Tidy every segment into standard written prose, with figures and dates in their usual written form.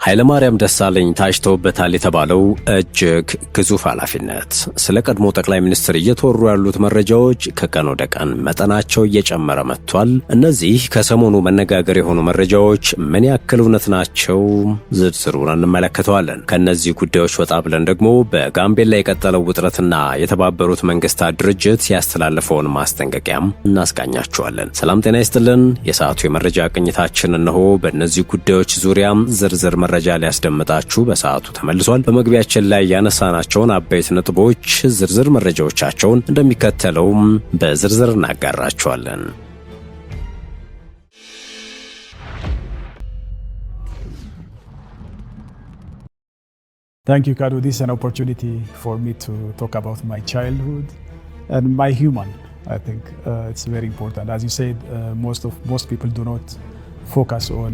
ኃይለማርያም ደሳለኝ ታጭተውበታል የተባለው እጅግ ግዙፍ ኃላፊነት። ስለ ቀድሞ ጠቅላይ ሚኒስትር እየተወሩ ያሉት መረጃዎች ከቀን ወደ ቀን መጠናቸው እየጨመረ መጥቷል። እነዚህ ከሰሞኑ መነጋገር የሆኑ መረጃዎች ምን ያክል እውነት ናቸው? ዝርዝሩን እንመለከተዋለን። ከነዚህ ጉዳዮች ወጣ ብለን ደግሞ በጋምቤላ የቀጠለው ውጥረትና የተባበሩት መንግስታት ድርጅት ያስተላለፈውን ማስጠንቀቂያም እናስቃኛችኋለን። ሰላም ጤና ይስጥልን። የሰዓቱ የመረጃ ቅኝታችን እነሆ። በእነዚህ ጉዳዮች ዙሪያም ዝርዝር መረጃ ሊያስደምጣችሁ በሰዓቱ ተመልሷል። በመግቢያችን ላይ ያነሳናቸውን አበይት ነጥቦች ዝርዝር መረጃዎቻቸውን እንደሚከተለው በዝርዝር እናጋራችኋለን። Thank you, Kadu. This is an opportunity for me to talk about my childhood and my human. I think it's very important. As you said, most people do not focus on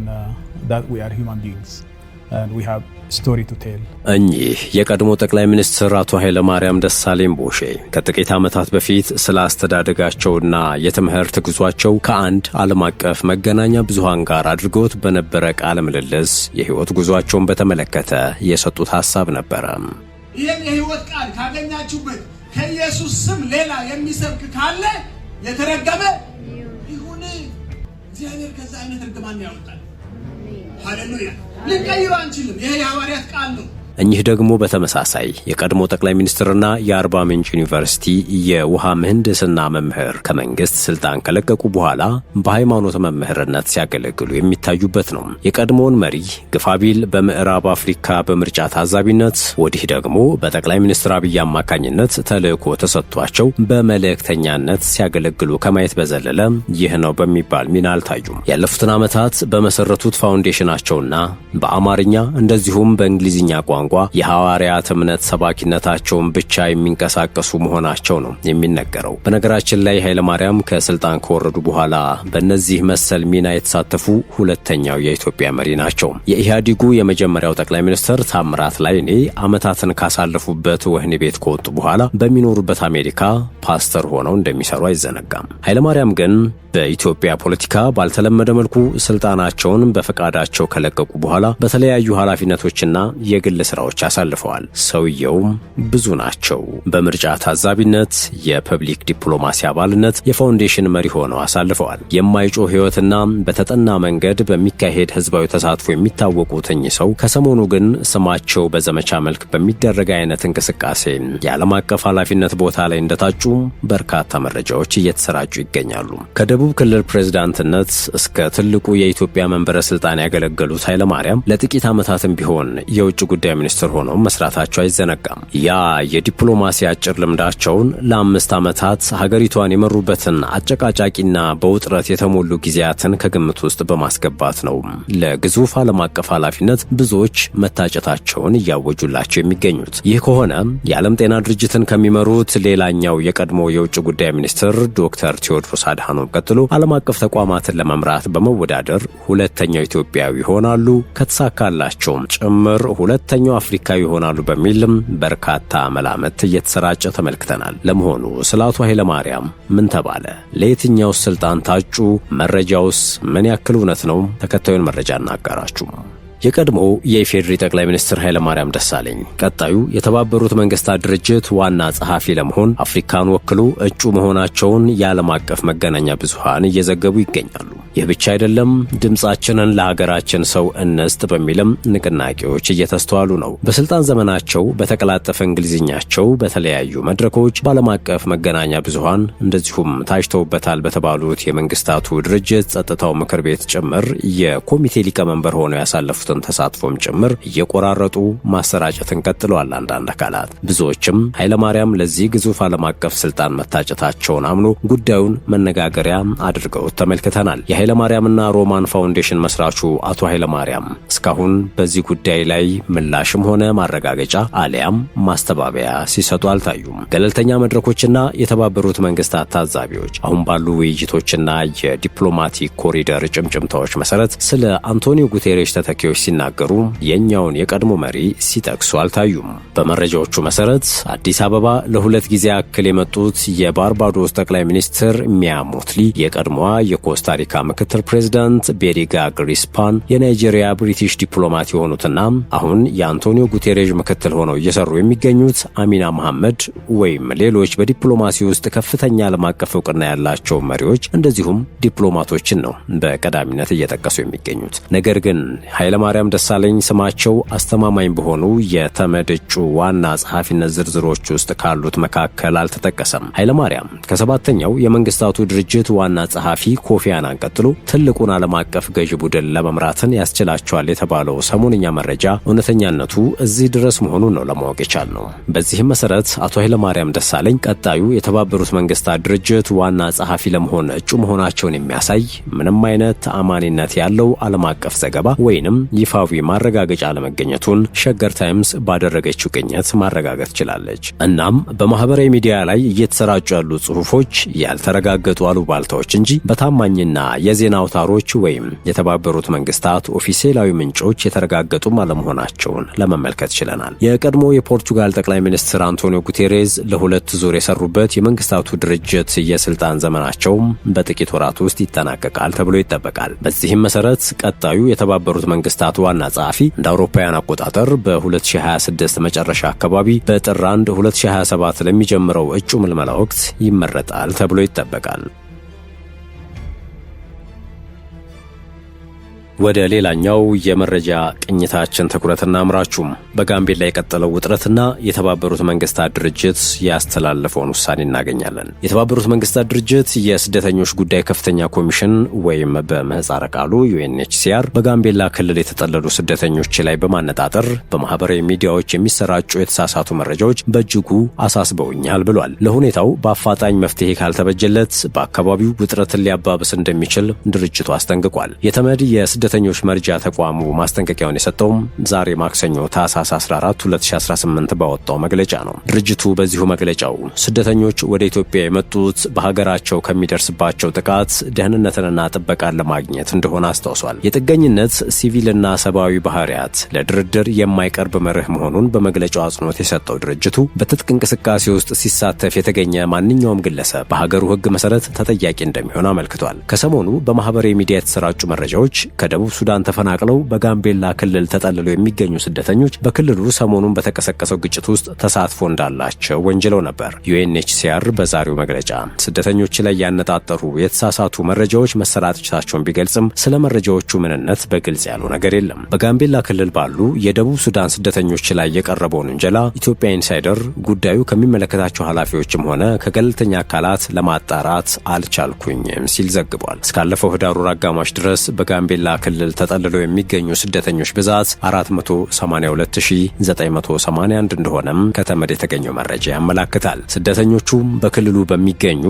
that we are human beings and we have story to tell. እኚህ የቀድሞ ጠቅላይ ሚኒስትር አቶ ኃይለማርያም ደሳለኝ ቦሼ ከጥቂት ዓመታት በፊት ስለ አስተዳደጋቸውና የትምህርት ጉዟቸው ከአንድ ዓለም አቀፍ መገናኛ ብዙሃን ጋር አድርገውት በነበረ ቃለ ምልልስ የህይወት ጉዟቸውን በተመለከተ የሰጡት ሐሳብ ነበረ። ይህን የህይወት ቃል ካገኛችሁበት ከኢየሱስ ስም ሌላ የሚሰብክ ካለ የተረገመ ይሁን። እግዚአብሔር ከዛ አይነት እርግማን ያወጣል። ሃሌሉያ! ልንቀይረው አንችልም። ይሄ የሐዋርያት ቃል ነው። እኚህ ደግሞ በተመሳሳይ የቀድሞ ጠቅላይ ሚኒስትርና የአርባ ምንጭ ዩኒቨርሲቲ የውሃ ምህንድስና መምህር ከመንግስት ስልጣን ከለቀቁ በኋላ በሃይማኖት መምህርነት ሲያገለግሉ የሚታዩበት ነው። የቀድሞውን መሪ ግፋቢል በምዕራብ አፍሪካ በምርጫ ታዛቢነት፣ ወዲህ ደግሞ በጠቅላይ ሚኒስትር አብይ አማካኝነት ተልእኮ ተሰጥቷቸው በመልእክተኛነት ሲያገለግሉ ከማየት በዘለለ ይህ ነው በሚባል ሚና አልታዩም። ያለፉትን ዓመታት በመሰረቱት ፋውንዴሽናቸውና በአማርኛ እንደዚሁም በእንግሊዝኛ ቋንቋ የሐዋርያት እምነት ሰባኪነታቸውን ብቻ የሚንቀሳቀሱ መሆናቸው ነው የሚነገረው። በነገራችን ላይ ኃይለማርያም ከስልጣን ከወረዱ በኋላ በእነዚህ መሰል ሚና የተሳተፉ ሁለተኛው የኢትዮጵያ መሪ ናቸው። የኢህአዴጉ የመጀመሪያው ጠቅላይ ሚኒስትር ታምራት ላይኔ ዓመታትን ካሳለፉበት ወህኒ ቤት ከወጡ በኋላ በሚኖሩበት አሜሪካ ፓስተር ሆነው እንደሚሰሩ አይዘነጋም። ኃይለማርያም ግን በኢትዮጵያ ፖለቲካ ባልተለመደ መልኩ ስልጣናቸውን በፈቃዳቸው ከለቀቁ በኋላ በተለያዩ ኃላፊነቶችና የግል ስራዎች አሳልፈዋል። ሰውየውም ብዙ ናቸው። በምርጫ ታዛቢነት፣ የፐብሊክ ዲፕሎማሲ አባልነት፣ የፋውንዴሽን መሪ ሆነው አሳልፈዋል። የማይጮህ ህይወትና በተጠና መንገድ በሚካሄድ ህዝባዊ ተሳትፎ የሚታወቁት እኚህ ሰው ከሰሞኑ ግን ስማቸው በዘመቻ መልክ በሚደረግ አይነት እንቅስቃሴ የዓለም አቀፍ ኃላፊነት ቦታ ላይ እንደታጩ በርካታ መረጃዎች እየተሰራጩ ይገኛሉ። ከደቡብ ክልል ፕሬዝዳንትነት እስከ ትልቁ የኢትዮጵያ መንበረ ስልጣን ያገለገሉት ኃይለማርያም ለጥቂት ዓመታትም ቢሆን የውጭ ጉዳይ ሚኒስትር ሆነው መስራታቸው አይዘነጋም። ያ የዲፕሎማሲ አጭር ልምዳቸውን ለ5 ዓመታት ሀገሪቷን የመሩበትን አጨቃጫቂና በውጥረት የተሞሉ ጊዜያትን ከግምት ውስጥ በማስገባት ነው ለግዙፍ ዓለም አቀፍ ኃላፊነት ብዙዎች መታጨታቸውን እያወጁላቸው የሚገኙት። ይህ ከሆነ የዓለም ጤና ድርጅትን ከሚመሩት ሌላኛው የቀድሞ የውጭ ጉዳይ ሚኒስትር ዶክተር ቴዎድሮስ አድሃኖም ቀጥሎ ዓለም አቀፍ ተቋማትን ለመምራት በመወዳደር ሁለተኛው ኢትዮጵያዊ ይሆናሉ፣ ከተሳካላቸውም ጭምር ሁለተኛው አፍሪካዊ ይሆናሉ በሚልም በርካታ መላምት እየተሰራጨ ተመልክተናል። ለመሆኑ ስለ አቶ ኃይለማርያም ምን ተባለ? ለየትኛው ስልጣን ታጩ? መረጃውስ ምን ያክል እውነት ነው? ተከታዩን መረጃ እናጋራችሁ። የቀድሞ የኢፌዴሪ ጠቅላይ ሚኒስትር ኃይለማርያም ደሳለኝ ቀጣዩ የተባበሩት መንግስታት ድርጅት ዋና ጸሐፊ ለመሆን አፍሪካን ወክሎ እጩ መሆናቸውን የዓለም አቀፍ መገናኛ ብዙሃን እየዘገቡ ይገኛሉ። ይህ ብቻ አይደለም። ድምጻችንን ለሀገራችን ሰው እንስጥ በሚልም ንቅናቄዎች እየተስተዋሉ ነው። በስልጣን ዘመናቸው በተቀላጠፈ እንግሊዝኛቸው በተለያዩ መድረኮች በዓለም አቀፍ መገናኛ ብዙሃን እንደዚሁም ታጭተውበታል በተባሉት የመንግስታቱ ድርጅት ጸጥታው ምክር ቤት ጭምር የኮሚቴ ሊቀመንበር ሆነው ያሳለፉት ተሳትፎም ጭምር እየቆራረጡ ማሰራጨትን ቀጥለዋል አንዳንድ አካላት። ብዙዎችም ኃይለማርያም ለዚህ ግዙፍ ዓለም አቀፍ ስልጣን መታጨታቸውን አምኖ ጉዳዩን መነጋገሪያ አድርገው ተመልክተናል። የኃይለማርያምና ሮማን ፋውንዴሽን መስራቹ አቶ ኃይለማርያም እስካሁን በዚህ ጉዳይ ላይ ምላሽም ሆነ ማረጋገጫ አሊያም ማስተባበያ ሲሰጡ አልታዩም። ገለልተኛ መድረኮችና የተባበሩት መንግስታት ታዛቢዎች አሁን ባሉ ውይይቶችና የዲፕሎማቲክ ኮሪደር ጭምጭምታዎች መሰረት ስለ አንቶኒዮ ጉቴሬሽ ተተኪዎች ሲናገሩ የኛውን የቀድሞ መሪ ሲጠቅሱ አልታዩም። በመረጃዎቹ መሰረት አዲስ አበባ ለሁለት ጊዜ ያክል የመጡት የባርባዶስ ጠቅላይ ሚኒስትር ሚያ ሞትሊ የቀድሞዋ የኮስታሪካ ምክትል ፕሬዝዳንት ቤሪጋ ግሪስፓን የናይጄሪያ ብሪቲሽ ዲፕሎማት የሆኑትና አሁን የአንቶኒዮ ጉቴሬዥ ምክትል ሆነው እየሰሩ የሚገኙት አሚና መሐመድ ወይም ሌሎች በዲፕሎማሲ ውስጥ ከፍተኛ ዓለም አቀፍ እውቅና ያላቸው መሪዎች እንደዚሁም ዲፕሎማቶችን ነው በቀዳሚነት እየጠቀሱ የሚገኙት። ነገር ግን ኃይለማርያም ደሳለኝ ስማቸው አስተማማኝ በሆኑ የተመድ እጩ ዋና ጸሐፊነት ዝርዝሮች ውስጥ ካሉት መካከል አልተጠቀሰም። ኃይለማርያም ከሰባተኛው የመንግስታቱ ድርጅት ዋና ጸሐፊ ኮፊ አናን ቀጥሎ ትልቁን ዓለም አቀፍ ገዢ ቡድን ለመምራትን ያስችላቸዋል የተባለው ሰሞንኛ መረጃ እውነተኛነቱ እዚህ ድረስ መሆኑን ነው ለማወቅ የቻልነው። በዚህም መሰረት አቶ ኃይለማርያም ደሳለኝ ቀጣዩ የተባበሩት መንግስታት ድርጅት ዋና ጸሐፊ ለመሆን እጩ መሆናቸውን የሚያሳይ ምንም አይነት ተአማኒነት ያለው ዓለም አቀፍ ዘገባ ወይንም ይፋዊ ማረጋገጫ አለመገኘቱን ሸገር ታይምስ ባደረገችው ቅኝት ማረጋገጥ ችላለች። እናም በማህበራዊ ሚዲያ ላይ እየተሰራጩ ያሉ ጽሑፎች ያልተረጋገጡ አሉባልታዎች እንጂ በታማኝና የዜና አውታሮች ወይም የተባበሩት መንግስታት ኦፊሴላዊ ምንጮች የተረጋገጡም አለመሆናቸውን ለመመልከት ችለናል። የቀድሞ የፖርቱጋል ጠቅላይ ሚኒስትር አንቶኒዮ ጉቴሬዝ ለሁለት ዙር የሰሩበት የመንግስታቱ ድርጅት የስልጣን ዘመናቸውም በጥቂት ወራት ውስጥ ይጠናቀቃል ተብሎ ይጠበቃል። በዚህም መሰረት ቀጣዩ የተባበሩት መንግስታት ዋና ጸሐፊ እንደ አውሮፓውያን አቆጣጠር በ2026 መጨረሻ አካባቢ በጥር 1 2027 ለሚጀምረው እጩ ምልመላ ወቅት ይመረጣል ተብሎ ይጠበቃል። ወደ ሌላኛው የመረጃ ቅኝታችን ትኩረት እናምራችሁም። በጋምቤላ የቀጠለው ውጥረትና የተባበሩት መንግስታት ድርጅት ያስተላለፈውን ውሳኔ እናገኛለን። የተባበሩት መንግስታት ድርጅት የስደተኞች ጉዳይ ከፍተኛ ኮሚሽን ወይም በምህጻረ ቃሉ ዩኤንኤችሲአር በጋምቤላ ክልል የተጠለሉ ስደተኞች ላይ በማነጣጠር በማህበራዊ ሚዲያዎች የሚሰራጩ የተሳሳቱ መረጃዎች በእጅጉ አሳስበውኛል ብሏል። ለሁኔታው በአፋጣኝ መፍትሄ ካልተበጀለት በአካባቢው ውጥረትን ሊያባብስ እንደሚችል ድርጅቱ አስጠንቅቋል። የተመድ የስደተኞች መርጃ ተቋሙ ማስጠንቀቂያውን የሰጠውም ዛሬ ማክሰኞ ታህሳስ 14 2018 ባወጣው መግለጫ ነው። ድርጅቱ በዚሁ መግለጫው ስደተኞች ወደ ኢትዮጵያ የመጡት በሀገራቸው ከሚደርስባቸው ጥቃት ደህንነትንና ጥበቃን ለማግኘት እንደሆነ አስታውሷል። የጥገኝነት ሲቪልና ሰብአዊ ባህሪያት ለድርድር የማይቀርብ መርህ መሆኑን በመግለጫው አጽንኦት የሰጠው ድርጅቱ በትጥቅ እንቅስቃሴ ውስጥ ሲሳተፍ የተገኘ ማንኛውም ግለሰብ በሀገሩ ሕግ መሰረት ተጠያቂ እንደሚሆን አመልክቷል። ከሰሞኑ በማህበራዊ ሚዲያ የተሰራጩ መረጃዎች ከደቡብ ሱዳን ተፈናቅለው በጋምቤላ ክልል ተጠልለው የሚገኙ ስደተኞች በክልሉ ሰሞኑን በተቀሰቀሰው ግጭት ውስጥ ተሳትፎ እንዳላቸው ወንጅለው ነበር። ዩኤንኤችሲአር በዛሬው መግለጫ ስደተኞች ላይ ያነጣጠሩ የተሳሳቱ መረጃዎች መሰራጨታቸውን ቢገልጽም ስለ መረጃዎቹ ምንነት በግልጽ ያለው ነገር የለም። በጋምቤላ ክልል ባሉ የደቡብ ሱዳን ስደተኞች ላይ የቀረበውን ውንጀላ ኢትዮጵያ ኢንሳይደር ጉዳዩ ከሚመለከታቸው ኃላፊዎችም ሆነ ከገለልተኛ አካላት ለማጣራት አልቻልኩኝም ሲል ዘግቧል። እስካለፈው ህዳር ወር አጋማሽ ድረስ በጋምቤላ ክልል ተጠልለው የሚገኙ ስደተኞች ብዛት 482981 እንደሆነም ከተመድ የተገኘው መረጃ ያመላክታል። ስደተኞቹም በክልሉ በሚገኙ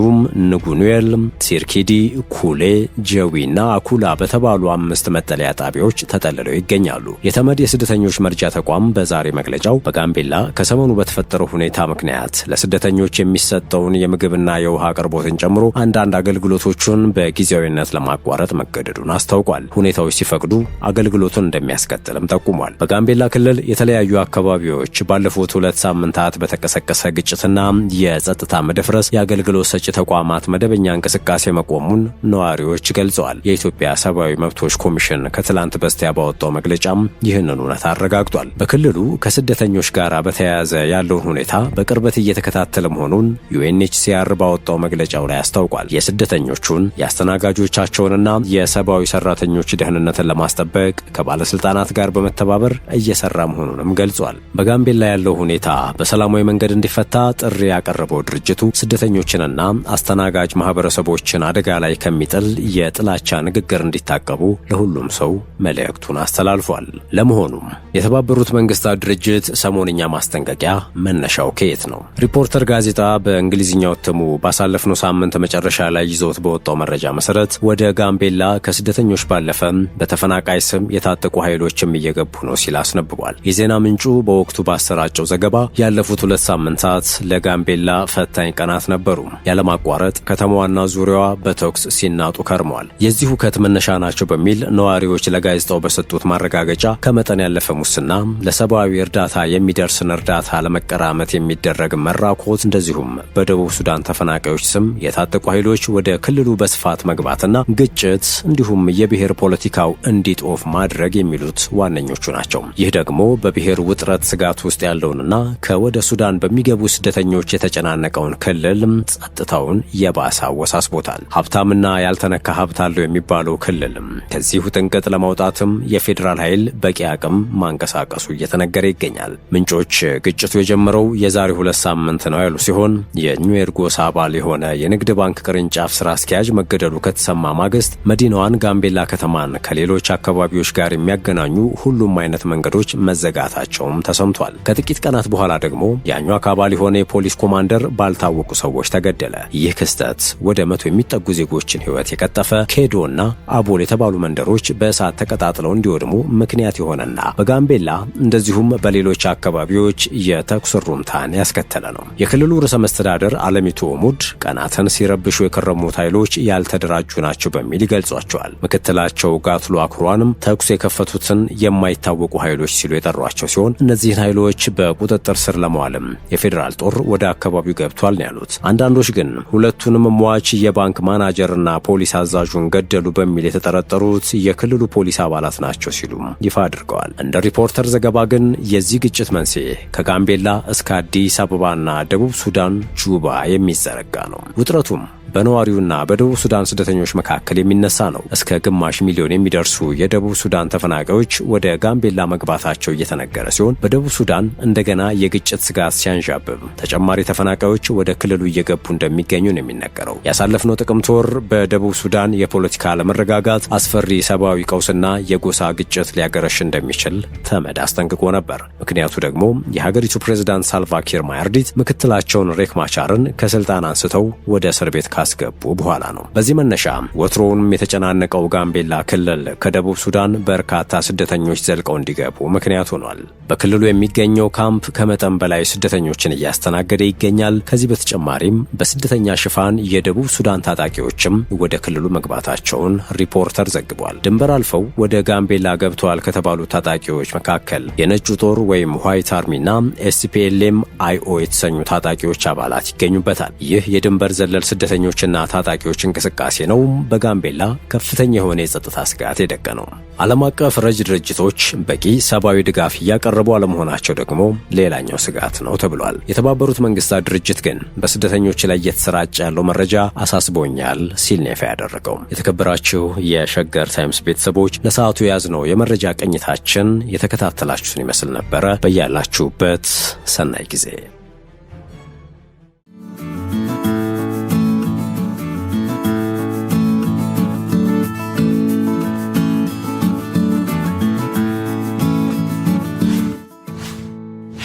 ንጉኑኤል፣ ሲርኪዲ፣ ኩሌ፣ ጀዊና አኩላ በተባሉ 5 መጠለያ ጣቢያዎች ተጠልለው ይገኛሉ። የተመድ የስደተኞች መርጃ ተቋም በዛሬ መግለጫው በጋምቤላ ከሰሞኑ በተፈጠረው ሁኔታ ምክንያት ለስደተኞች የሚሰጠውን የምግብና የውሃ አቅርቦትን ጨምሮ አንዳንድ አገልግሎቶችን በጊዜያዊነት ለማቋረጥ መገደዱን አስታውቋል። ሁኔታዎች ሲፈቅዱ አገልግሎቱን እንደሚያስቀጥልም ጠቁሟል። በጋምቤላ ክልል የተለያዩ አካባቢዎች ባለፉት 2 ሳምንታት በተቀሰቀሰ ግጭትና የጸጥታ መደፍረስ የአገልግሎት ሰጪ ተቋማት መደበኛ እንቅስቃሴ መቆሙን ነዋሪዎች ገልጸዋል። የኢትዮጵያ ሰብአዊ መብቶች ኮሚሽን ከትላንት በስቲያ ባወጣው መግለጫም ይህንን እውነት አረጋግጧል። በክልሉ ከስደተኞች ጋር በተያያዘ ያለውን ሁኔታ በቅርበት እየተከታተለ መሆኑን ዩኤንኤችሲአር ባወጣው መግለጫው ላይ አስታውቋል። የስደተኞቹን የአስተናጋጆቻቸውንና የሰብአዊ ሰራተኞች ደህንነትን ለማስጠበቅ ከባለስልጣናት ጋር በመተባበር እየሰራ መሆኑንም ገልጿል። በጋምቤላ ያለው ሁኔታ በሰላማዊ መንገድ እንዲፈታ ጥሪ ያቀረበው ድርጅቱ ስደተኞችንና አስተናጋጅ ማህበረሰቦችን አደጋ ላይ ከሚጥል የጥላቻ ንግግር እንዲታቀቡ ለሁሉም ሰው መልእክቱን አስተላልፏል። ለመሆኑም የተባበሩት መንግስታት ድርጅት ሰሞንኛ ማስጠንቀቂያ መነሻው ከየት ነው? ሪፖርተር ጋዜጣ በእንግሊዝኛው እትሙ ባሳለፍነው ሳምንት መጨረሻ ላይ ይዞት በወጣው መረጃ መሰረት ወደ ጋምቤላ ከስደተኞች ባለፈ በተፈናቃይ ስም የታጠቁ ኃይሎችም እየገቡ ነው ሲል አስነብቧል። የዜና ምንጩ በወቅቱ ባሰራጨው ዘገባ ያለፉት 2 ሳምንታት ለጋምቤላ ፈታኝ ቀናት ነበሩ። ያለማቋረጥ ከተማዋና ዙሪያዋ በተኩስ ሲናጡ ከርመዋል። የዚህ ሁከት መነሻ ናቸው በሚል ነዋሪዎች ለጋዜጣው በሰጡት ማረጋገጫ ከመጠን ያለፈ ሙስና፣ ለሰብአዊ እርዳታ የሚደርስን እርዳታ ለመቀራመት የሚደረግ መራኮት፣ እንደዚሁም በደቡብ ሱዳን ተፈናቃዮች ስም የታጠቁ ኃይሎች ወደ ክልሉ በስፋት መግባትና ግጭት እንዲሁም የብሔር ፖለቲካው እንዲጦፍ ማድረግ የሚሉት ዋነኞቹ ናቸው። ይህ ደግሞ በብሔር ውጥረት ስጋት ውስጥ ያለውንና ከወደ ሱዳን በሚገቡ ስደተኞች የተጨናነቀውን ክልል ጸጥታውን የባሰ አወሳስቦታል። ሀብታምና ያልተነካ ሀብት አለው የሚባለው ክልል ከዚሁ ጥንቅጥ ለማውጣትም የፌዴራል ኃይል በቂ አቅም ማንቀሳቀሱ እየተነገረ ይገኛል። ምንጮች ግጭቱ የጀመረው የዛሬ 2 ሳምንት ነው ያሉ ሲሆን የኒዌር ጎሳ አባል የሆነ የንግድ ባንክ ቅርንጫፍ ስራ አስኪያጅ መገደሉ ከተሰማ ማግስት መዲናዋን ጋምቤላ ከተማን ከሌሎች አካባቢዎች ጋር የሚያገናኙ ሁሉም አይነት መንገዶች መዘጋታቸውም ተሰምቷል። ከጥቂት ቀናት በኋላ ደግሞ የአኟክ አባል የሆነ የፖሊስ ኮማንደር ባልታወቁ ሰዎች ተገደለ። ይህ ክስተት ወደ 100 የሚጠጉ ዜጎችን ሕይወት የቀጠፈ ኬዶና አቦል የተባሉ መንደሮች በእሳት ተቀጣጥለው እንዲወድሙ ምክንያት የሆነና በጋምቤላ እንደዚሁም በሌሎች አካባቢዎች የተኩስ ሩምታን ያስከተለ ነው። የክልሉ ርዕሰ መስተዳደር አለሚቱ ኦሙድ ቀናትን ሲረብሹ የከረሙት ኃይሎች ያልተደራጁ ናቸው በሚል ይገልጿቸዋል። ምክትላቸው ጋትሎ አክሯንም ተኩስ የከፈቱትን የማይታወቁ ኃይሎች ሲሉ የጠሯቸው ሲሆን እነዚህን ኃይሎች በቁጥጥር ስር ለመዋልም የፌዴራል ጦር ወደ አካባቢው ገብቷል ነው ያሉት። አንዳንዶች ግን ሁለቱንም ሟች የባንክ ማናጀርና ፖሊስ አዛዡን ገደሉ በሚል የተጠረጠሩት የክልሉ ፖሊስ አባላት ናቸው ሲሉ ይፋ አድርገዋል። እንደ ሪፖርተር ዘገባ ግን የዚህ ግጭት መንስኤ ከጋምቤላ እስከ አዲስ አበባና ደቡብ ሱዳን ጁባ የሚዘረጋ ነው። ውጥረቱም በነዋሪውና በደቡብ ሱዳን ስደተኞች መካከል የሚነሳ ነው። እስከ ግማሽ ሚሊዮን የሚደርሱ የደቡብ ሱዳን ተፈናቃዮች ወደ ጋምቤላ መግባታቸው እየተነገረ ሲሆን በደቡብ ሱዳን እንደገና የግጭት ስጋት ሲያንዣብብ ተጨማሪ ተፈናቃዮች ወደ ክልሉ እየገቡ እንደሚገኙ ነው የሚነገረው። ያሳለፍነው ጥቅምት ወር በደቡብ ሱዳን የፖለቲካ አለመረጋጋት፣ አስፈሪ ሰብአዊ ቀውስና የጎሳ ግጭት ሊያገረሽ እንደሚችል ተመድ አስጠንቅቆ ነበር። ምክንያቱ ደግሞ የሀገሪቱ ፕሬዝዳንት ሳልቫኪር ማያርዲት ምክትላቸውን ሬክ ማቻርን ከስልጣን አንስተው ወደ እስር ቤት ካስገቡ በኋላ ነው። በዚህ መነሻ ወትሮውንም የተጨናነቀው ጋምቤላ ክልል ከደቡብ ሱዳን በርካታ ስደተኞች ዘልቀው እንዲገቡ ምክንያት ሆኗል። በክልሉ የሚገኘው ካምፕ ከመጠን በላይ ስደተኞችን እያስተናገደ ይገኛል። ከዚህ በተጨማሪም በስደተኛ ሽፋን የደቡብ ሱዳን ታጣቂዎችም ወደ ክልሉ መግባታቸውን ሪፖርተር ዘግቧል። ድንበር አልፈው ወደ ጋምቤላ ገብተዋል ከተባሉ ታጣቂዎች መካከል የነጩ ጦር ወይም ዋይት አርሚና ኤስፒኤልኤም አይኦ የተሰኙ ታጣቂዎች አባላት ይገኙበታል። ይህ የድንበር ዘለል ስደተኞችና ታጣቂዎች እንቅስቃሴ ነው በጋምቤላ ከፍተኛ የሆነ የጸጥታ ስጋት የደቀነው። ዓለም አቀፍ ረጅ ድርጅቶች በቂ ሰብአዊ ድጋፍ እያቀረቡ አለመሆናቸው ደግሞ ሌላኛው ስጋት ነው ተብሏል። የተባበሩት መንግስታት ድርጅት ግን በስደተኞች ላይ እየተሰራጨ ያለው መረጃ አሳስቦኛል ሲል ነው ያደረገው። የተከበራችሁ የሸገር ታይምስ ቤተሰቦች ለሰዓቱ የያዝነው የመረጃ ቅኝታችን የተከታተላችሁን ይመስል ነበረ። በያላችሁበት ሰናይ ጊዜ።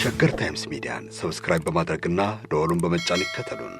ሸገር ታይምስ ሚዲያን ሰብስክራይብ በማድረግና ደወሉን በመጫን ይከተሉን።